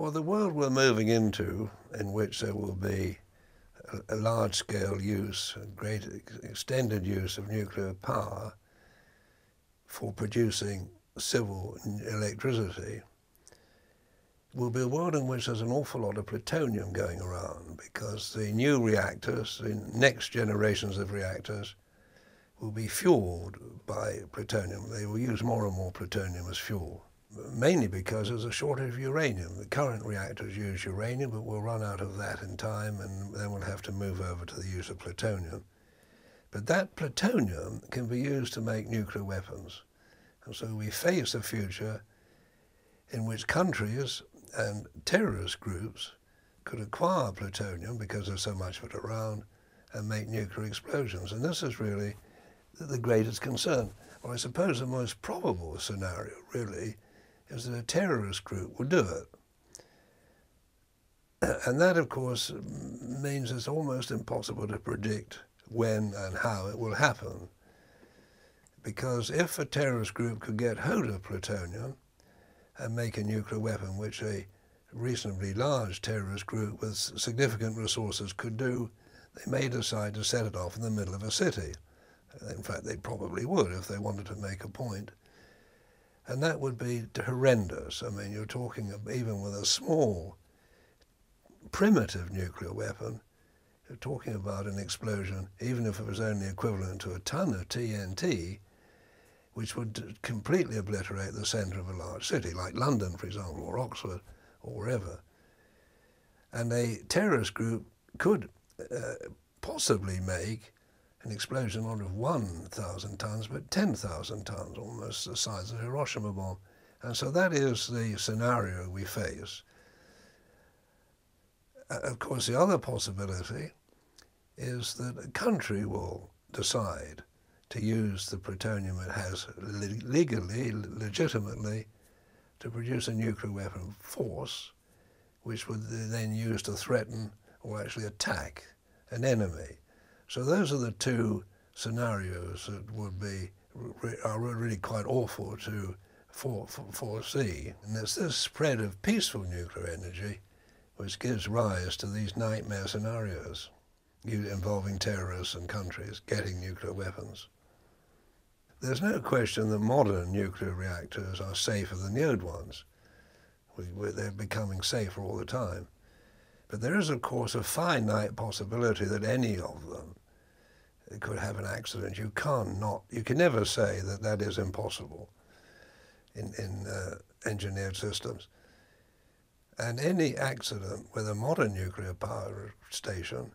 Well, the world we're moving into, in which there will be a large-scale use, a great extended use of nuclear power for producing civil electricity, will be a world in which there's an awful lot of plutonium going around, because the new reactors, the next generations of reactors, will be fueled by plutonium. They will use more and more plutonium as fuel, mainly because there's a shortage of uranium. The current reactors use uranium, but we'll run out of that in time, and then we'll have to move over to the use of plutonium. But that plutonium can be used to make nuclear weapons. And so we face a future in which countries and terrorist groups could acquire plutonium, because there's so much of it around, and make nuclear explosions. And this is really the greatest concern. Well, I suppose the most probable scenario, really, is that a terrorist group will do it. And that, of course, means it's almost impossible to predict when and how it will happen. Because if a terrorist group could get hold of plutonium and make a nuclear weapon, which a reasonably large terrorist group with significant resources could do, they may decide to set it off in the middle of a city. In fact, they probably would if they wanted to make a point. And that would be horrendous. I mean, you're talking of, even with a small, primitive nuclear weapon, you're talking about an explosion, even if it was only equivalent to a ton of TNT, which would completely obliterate the centre of a large city, like London, for example, or Oxford, or wherever. And a terrorist group could possibly make an explosion not of 1,000 tons, but 10,000 tons, almost the size of a Hiroshima bomb. And so that is the scenario we face. Of course, the other possibility is that a country will decide to use the plutonium it has legally, legitimately, to produce a nuclear weapon of force, which would then use to threaten or actually attack an enemy. So those are the two scenarios that are really quite awful to foresee. And it's this spread of peaceful nuclear energy which gives rise to these nightmare scenarios involving terrorists and countries getting nuclear weapons. There's no question that modern nuclear reactors are safer than the old ones. They're becoming safer all the time. But there is, of course, a finite possibility that any of them could have an accident. You can never say that that is impossible in engineered systems. And any accident with a modern nuclear power station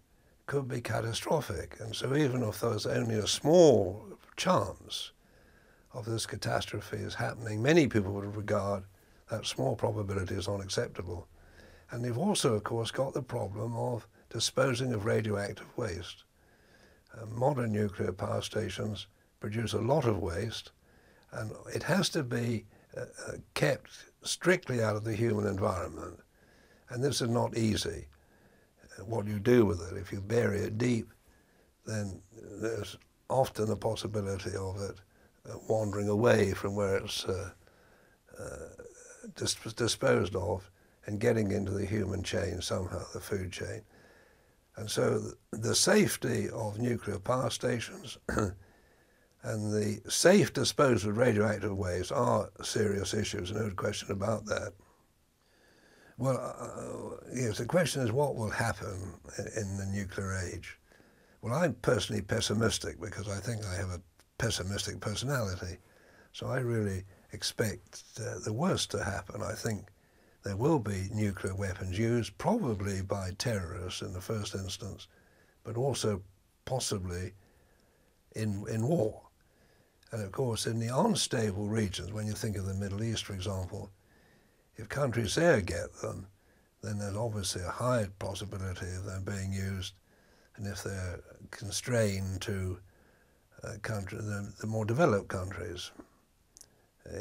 could be catastrophic. And so even if there was only a small chance of this catastrophe is happening, many people would regard that small probability as unacceptable. And they've also, of course, got the problem of disposing of radioactive waste. Modern nuclear power stations produce a lot of waste, and it has to be kept strictly out of the human environment. And this is not easy. What do you do with it? If you bury it deep, then there's often the possibility of it wandering away from where it's disposed of and getting into the human chain somehow, the food chain. And so the safety of nuclear power stations and the safe disposal of radioactive waste are serious issues, no question about that. Well, yes, the question is what will happen in the nuclear age? Well, I'm personally pessimistic because I think I have a pessimistic personality. So I really expect the worst to happen. I think there will be nuclear weapons used, probably by terrorists in the first instance, but also possibly in war. And of course, in the unstable regions, when you think of the Middle East, for example, if countries there get them, then there's obviously a high possibility of them being used. And if they're constrained to the more developed countries,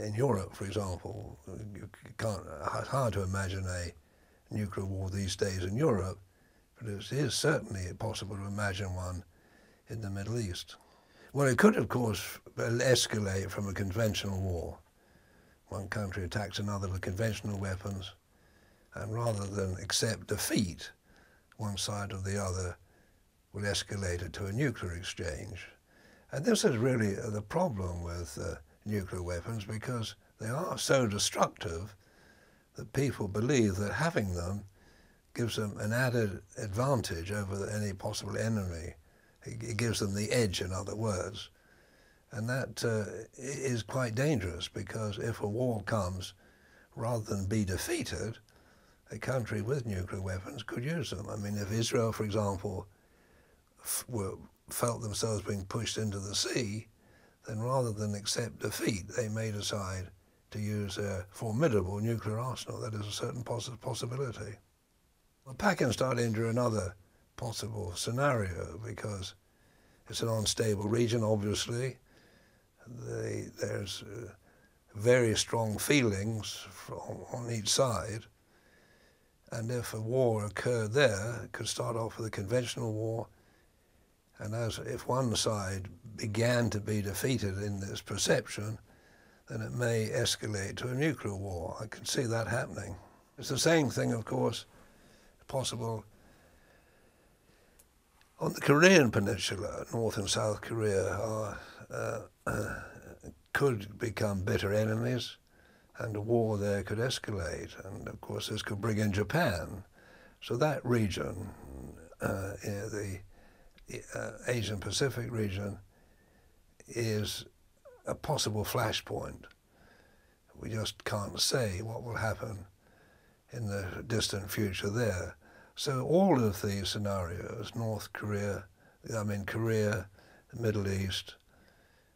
in Europe, for example, it's hard to imagine a nuclear war these days in Europe, but it is certainly possible to imagine one in the Middle East. Well, it could, of course, escalate from a conventional war. One country attacks another with conventional weapons, And rather than accept defeat, one side or the other will escalate it to a nuclear exchange. And this is really the problem with nuclear weapons, because they are so destructive that people believe that having them gives them an added advantage over any possible enemy. It gives them the edge, in other words. And that is quite dangerous, because if a war comes, rather than be defeated, a country with nuclear weapons could use them. I mean, if Israel, for example, felt themselves being pushed into the sea, then rather than accept defeat, they may decide to use a formidable nuclear arsenal. That is a certain possibility. Well, Pakistan into another possible scenario, because it's an unstable region, obviously. There's very strong feelings on each side, and if a war occurred there, it could start off with a conventional war, and if one side began to be defeated in this perception, then it may escalate to a nuclear war. I can see that happening. It's the same thing, of course, possible on the Korean Peninsula. North and South Korea could become bitter enemies, and a war there could escalate. And of course this could bring in Japan. So that region, the Asian Pacific region, is a possible flashpoint. We just can't say what will happen in the distant future there. So all of these scenarios, North Korea, Korea, the Middle East,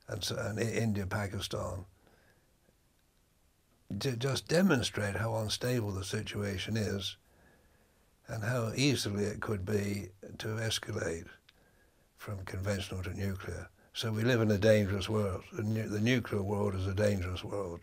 and India, Pakistan, just demonstrate how unstable the situation is and how easily it could be to escalate from conventional to nuclear. So we live in a dangerous world. The nuclear world is a dangerous world.